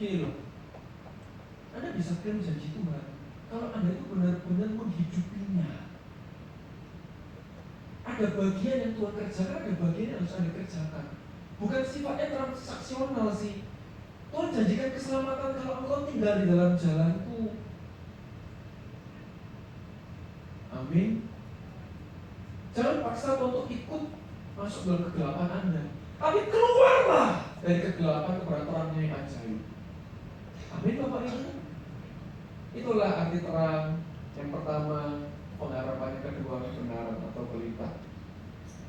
Gini loh, Anda bisa klaim janji Tuhan kalau Anda itu benar-benar menghidupinya. Ada bagian yang Tuhan kerjakan, ada bagian yang harus Anda kerjakan. Bukan sifatnya transaksional sih. Tuhan janjikan keselamatan kalau engkau tinggal di dalam jalanku. Amin. Jangan paksa untuk ikut masuk dalam kegelapan Anda, tapi keluarlah dari kegelapan kepada terangnya yang ajaib. Amin Bapak Ibu. Itulah arti terang. Yang pertama, pengharapannya, kedua kebenaran atau pelita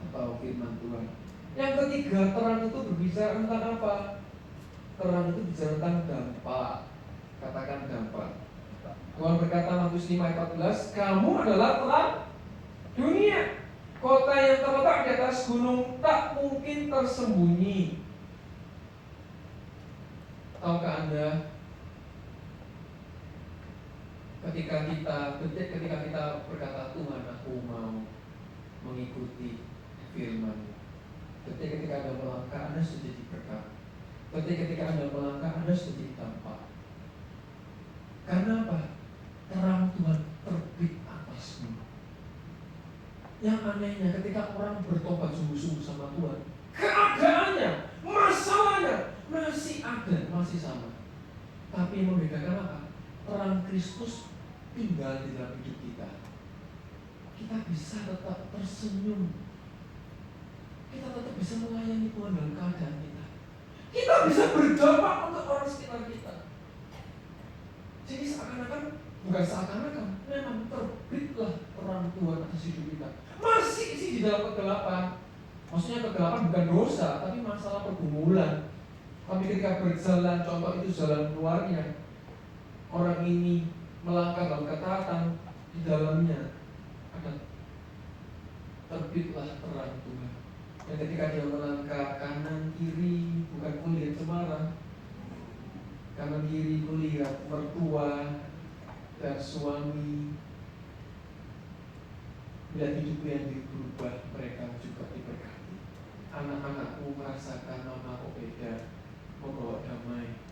atau firman Tuhan. Yang ketiga, terang itu berbicara tentang apa? Terang itu bicara tentang dampak. Katakan dampak. Tuhan berkata Matius 5 ayat 14, kamu adalah terang dunia. Kota yang terletak di atas gunung tak mungkin tersembunyi. Tahukah Anda, ketika kita berkata Tuhan aku mau mengikuti firman, ketika Anda melangkah, Anda sudah jadi berkat. Ketika Anda melangkah, Anda sudah jadi dampak. Karena apa? Terang Tuhan terbit atasmu. Yang anehnya ketika orang bertobat sungguh-sungguh sama Tuhan, keadaannya, masalahnya masih ada, masih sama. Tapi yang membedakan apa? Terang Kristus tinggal di dalam hidup kita. Kita bisa tetap tersenyum. Kita tetap bisa melayani Tuhan dalam keadaan kita. Kita bisa berdampak untuk orang sekitar kita. Jadi seakan-akan memang terbitlah terang Tuhan atas hidup kita. Masih sih di dalam kegelapan. Maksudnya kegelapan bukan dosa, tapi masalah pergumulan. Tapi ketika berjalan, contoh itu jalan keluarnya, orang ini melangkah dalam ketaatan, di dalamnya ada terbitlah terang Tuhan. Dan ketika dia melangkah kanan kiri, bukan melihat cemara, kanan kiri melihat mertua dan suami, melihat hidup yang berubah, mereka juga diberkati. Anak-anakku merasakan mama kok beda, membawa damai.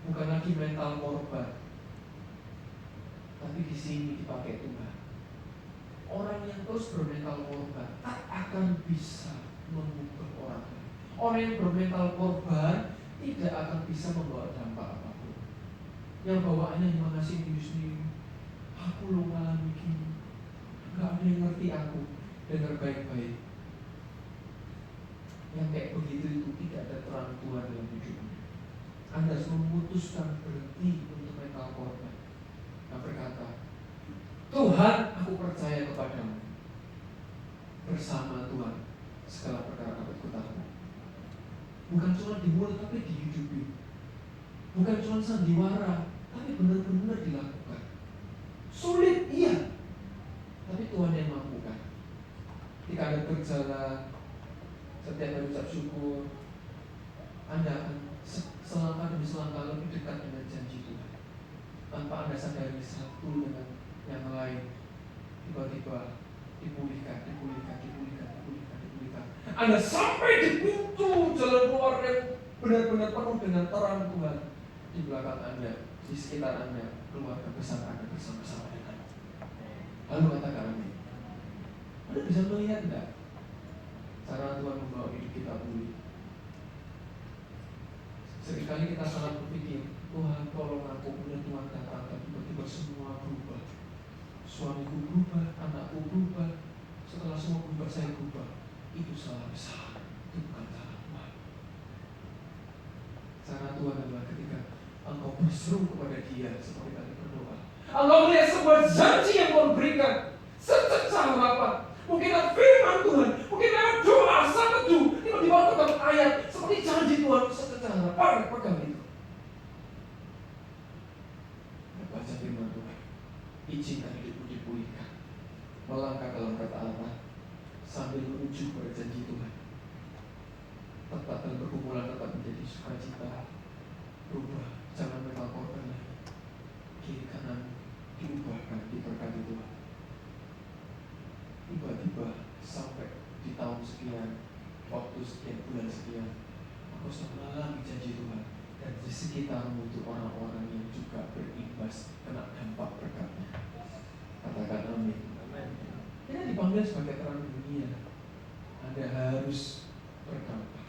Bukan lagi mental korban, tapi di sini dipakai Tuhan. Orang yang terus bermental korban tak akan bisa mengubah orang lain. Orang yang bermental korban tidak akan bisa membawa dampak apapun. Yang bawaannya mengasihi diri sendiri. Aku lo ngalami gini, gak ada yang ngerti aku. Dengar baik-baik. Yang kayak begitu itu tidak ada terang Tuhan dalam hidupnya. Anda harus memutuskan berhenti untuk mental korban dan berkata, Tuhan, aku percaya kepadamu. Bersama Tuhan segala perkara dapat kutahui. Bukan cuma di mulut tapi dihidupi. Bukan cuma sandiwara, tapi benar-benar dilakukan. Sulit, iya, tapi Tuhan yang mampukan. Ketika Anda berjalan, setiap mengucap syukur, Anda akan selangkah demi selangkah lebih dekat dengan janji Tuhan. Tanpa Anda sadari satu dengan yang lain, tiba-tiba dipulihkan. Anda sampai di pintu jalan keluar yang benar-benar penuh dengan terang Tuhan. Di belakang Anda, di sekitar Anda, keluarga besar Anda bersama-sama dengan. Lalu katakan amin. Anda bisa melihat enggak cara Tuhan membawa hidup kita pulih? Seringkali kita sangat berpikir, Tuhan tolong aku, kemudian Tuhan datang, dan tiba-tiba semua berubah. Suamiku berubah, anakku berubah. Setelah semua berubah, saya berubah. Itu salah besar, itu bukan salah Tuhan. Cara Tuhan adalah ketika engkau berseru kepada Dia seperti tadi berdoa. Engkau melihat sebuah janji yang Tuhan berikan, sececah harapan. Mungkin ada firman Tuhan, mungkin ada doa, sakedu, tiba-tiba engkau dapat ayat seperti janji Tuhan, sececah harapan. Pegang itu. Baca firman Tuhan, izinkan hidupmu dipulihkan, melangkah dalam ketaatan sambil menuju pada janji Tuhan. Tetap dalam pergumulan, tetap menjadi sukacita. Berubah, jangan mental korban lagi. Kiri kanan diubahkan, diberkati Tuhan. Tiba-tiba sampai di tahun sekian, waktu sekian, bulan sekian, aku sudah mengalami janji Tuhan. Dan di sini sekitarmu itu orang-orang yang juga berimbas, kena dampak berkatnya. Katakan amin. Kita dipanggil sebagai terang dunia. Anda harus berkata.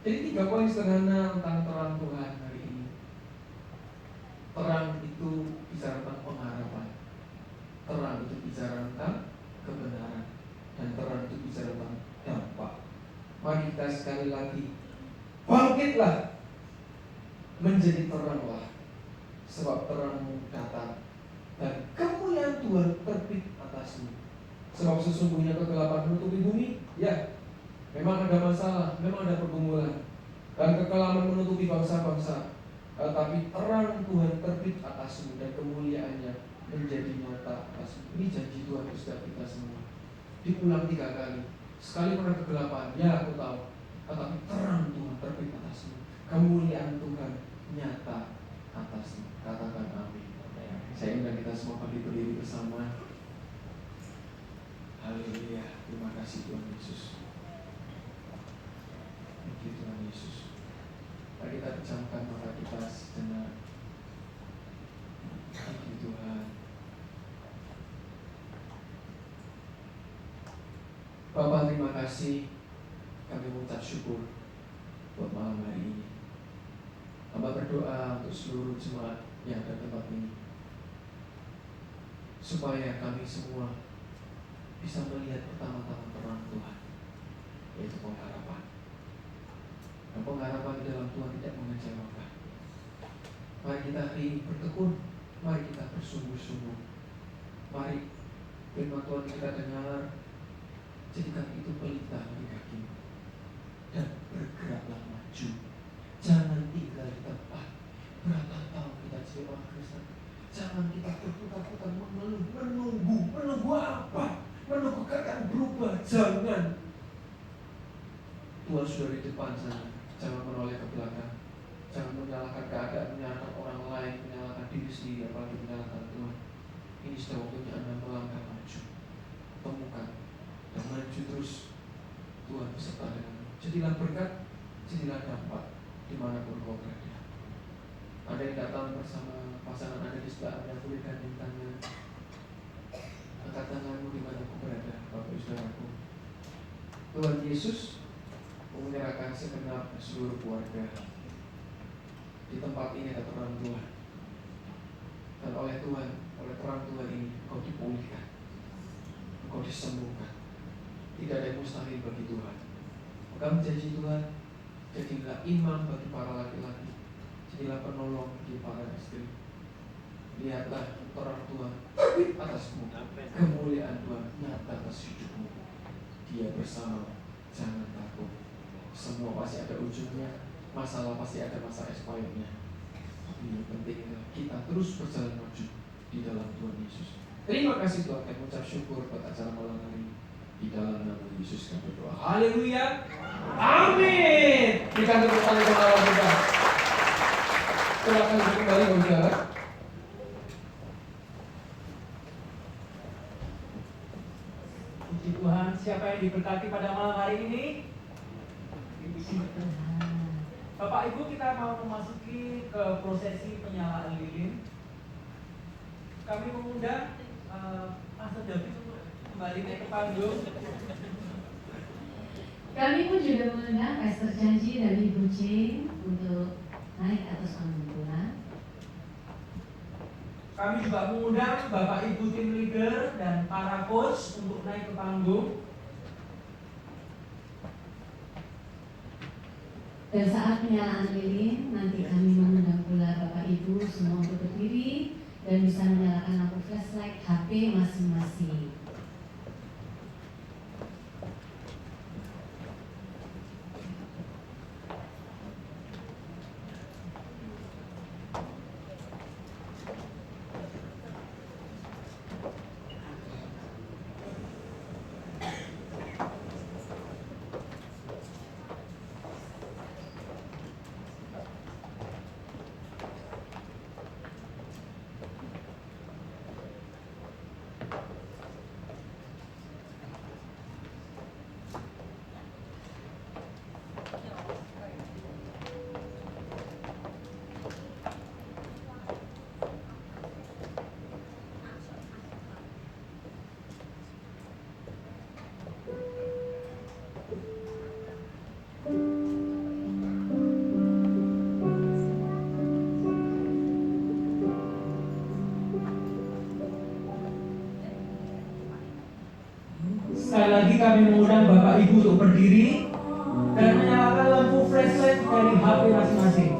Jadi 3 poin sederhana tentang terang Tuhan hari ini. Terang itu bicara tentang pengharapan. Terang itu bicara tentang kebenaran. Dan terang itu bicara tentang dampak. Mari kita sekali lagi bangkitlah, menjadi teranglah, sebab terangmu datang dan kemuliaan Tuhan terbit atasmu. Sebab sesungguhnya kegelapan menutupi bumi. Ya, memang ada masalah, memang ada pergumulan, dan kekelaman menutupi bangsa-bangsa. Tetapi terang Tuhan terbit atasmu dan kemuliaannya menjadi nyata atasmu. Ini janji Tuhan untuk setiap kita semua. Diulang 3 kali. Sekali pernah kegelapan, ya aku tahu, tetapi terang Tuhan terbit atasmu. Kemuliaan Tuhan nyata atasmu. Katakan amin. Saya undang kita semua berdiri bersama. Haleluya. Terima kasih Tuhan Yesus. Terima kasih Tuhan Yesus. Mari kita pejamkan mata kita sejenak. Terima kasih Tuhan. Bapa, terima kasih. Kami mengucap syukur buat malam hari ini. Hamba berdoa untuk seluruh jemaat yang ada di tempat ini, supaya kami semua bisa melihat pertama-tama terang Tuhan, yaitu pengharapan. Dan pengharapan di dalam Tuhan tidak mengecewakan. Mari kita hari ini bertekun, mari kita bersungguh-sungguh. Mari firman Tuhan kita dengar, jadikan itu pelita bagi kakimu, dan bergeraklah maju. Jangan tinggal di tempat. Berapa tahun kita jadi orang Kristen, jangan kita berputar-putar mengeluh, menunggu apa? Menunggu keadaan berubah. Jangan. Tuhan sudah di depan sana. Jangan menoleh ke belakang. Jangan menyalahkan keadaan, menyalahkan orang lain, menyalahkan diri sendiri, apalagi menyalahkan Tuhan. Ini sudah waktunya Anda melangkah maju. Temukan dan maju terus. Tuhan beserta denganmu. Jadilah berkat, jadilah dampak dimanapun kau berada. Ada yang datang bersama pasangan Anda di sebelah Anda, boleh gandeng tangan. Angkat tanganmu di mana kau berada, Bapak Saudaraku. Tuhan Yesus menyerahkan segenap seluruh keluarga. Di tempat ini ada terang Tuhan. Dan oleh Tuhan, oleh terang Tuhan ini, kau dipulihkan, kau disembuhkan. Tidak ada yang mustahil bagi Tuhan. Maka menjanji Tuhan, jadilah imam bagi para laki-laki, jadilah penolong bagi para istri. Lihatlah terang Tuhan terbit atasmu, kemuliaan Tuhan nyata atas hidupmu. Dia bersama, jangan takut. Semua pasti ada ujungnya, masalah pasti ada masa expirednya. Ini pentingnya kita terus berjalan maju di dalam Tuhan Yesus. Terima kasih Tuhan, kami ucap syukur buat acara malam hari ini. Di dalam nama Yesus kami berdoa. Haleluya. Amin. Berikan tepuk tangan untuk Allah kita. Silakan kembali saudara. Puji Tuhan, siapa yang diberkati pada malam hari ini? Bapak Ibu, kita mau memasuki ke prosesi penyalaan lilin. Kami mengundang Pastor David untuk kembali naik ke panggung. Kami pun juga mengundang Pastor Janji dan Ibu Jane untuk naik atas panggung pula. Kami juga mengundang Bapak Ibu tim leader dan para coach untuk naik ke panggung. Dan saat penyalaan lilin, nanti kami mengundang pula Bapak Ibu semua untuk berdiri dan bisa menyalakan lampu flashlight HP masing-masing. kami mengundang Bapak Ibu untuk berdiri dan menyalakan lampu flashlight dari HP masing-masing.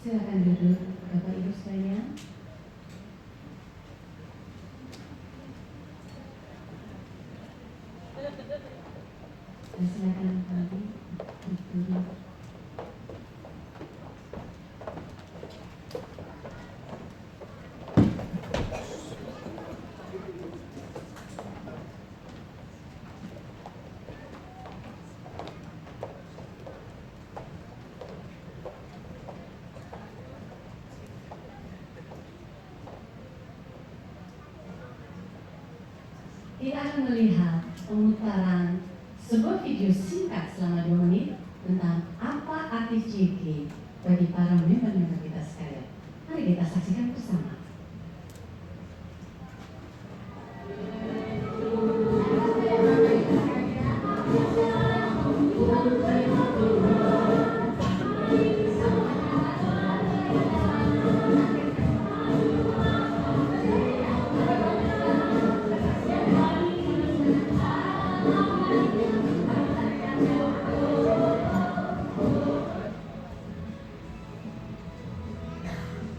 Silakan duduk, Bapak Ibu sekalian. Silakan kembali duduk. Kita akan melihat pemutaran sebuah video singkat selama 2 menit tentang apa arti JG bagi para member-member kita sekalian. Mari kita saksikan bersama.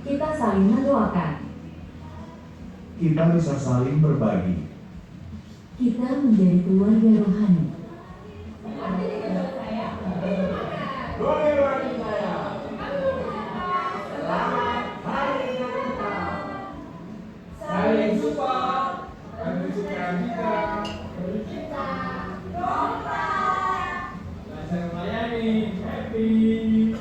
Kita saling mendoakan. Kita bisa saling berbagi. Kita menjadi keluarga rohani. Saling support, bantu sukacita, bercita, belajar melayani, happy.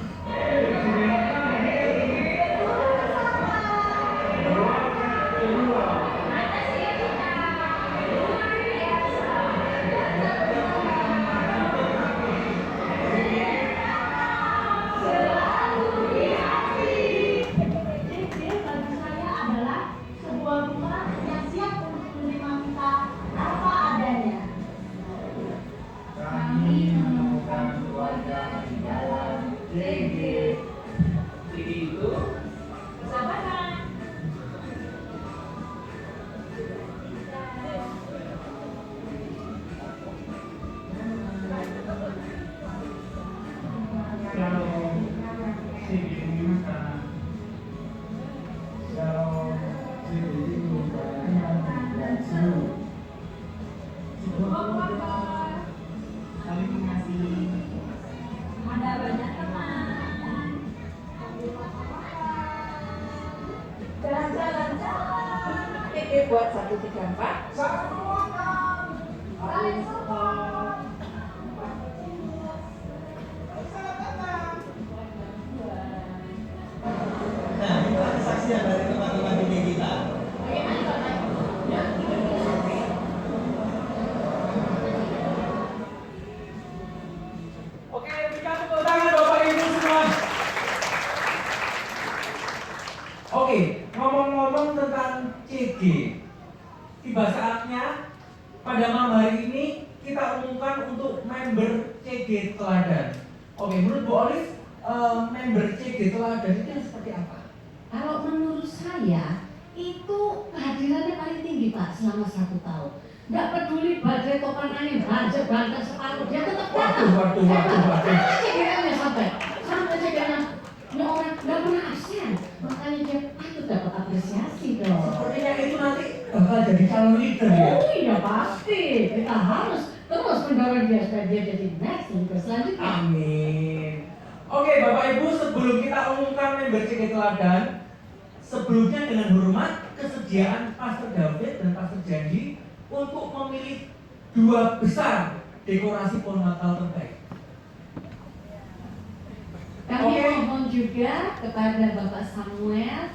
1, 3, 4. Saling support. Nah, itu kesaksian dari teman-teman didik kita. Oke, berikan tepuk tangan Bapak Ibu semua. Oke, ngomong-ngomong tentang CG, tiba saatnya pada malam hari ini kita umumkan untuk member CG Teladan. Oke, menurut Bu Olive, member CG Teladan itu yang seperti apa? Kalau menurut saya itu kehadirannya paling tinggi Pak selama 1 tahun. Nggak peduli badai topan angin, banjir, bandang separuh, dia tetap datang. Waduh. Cegerannya sampai cegerannya ini orang nggak pernah absen. Makanya dia patut dapat apresiasi dong. Sepertinya itu nanti bakal jadi calon leader ya. Oh iya pasti, kita harus terus mendorong dia supaya dia jadi next leader selanjutnya. Amin. Oke, Bapak Ibu, sebelum kita umumkan member CG Teladan, sebelumnya dengan hormat kesediaan Pastor David dan Pastor Janji untuk memilih 2 besar dekorasi pohon Natal terbaik. Kami Oke. mohon juga kepada Bapak Samuel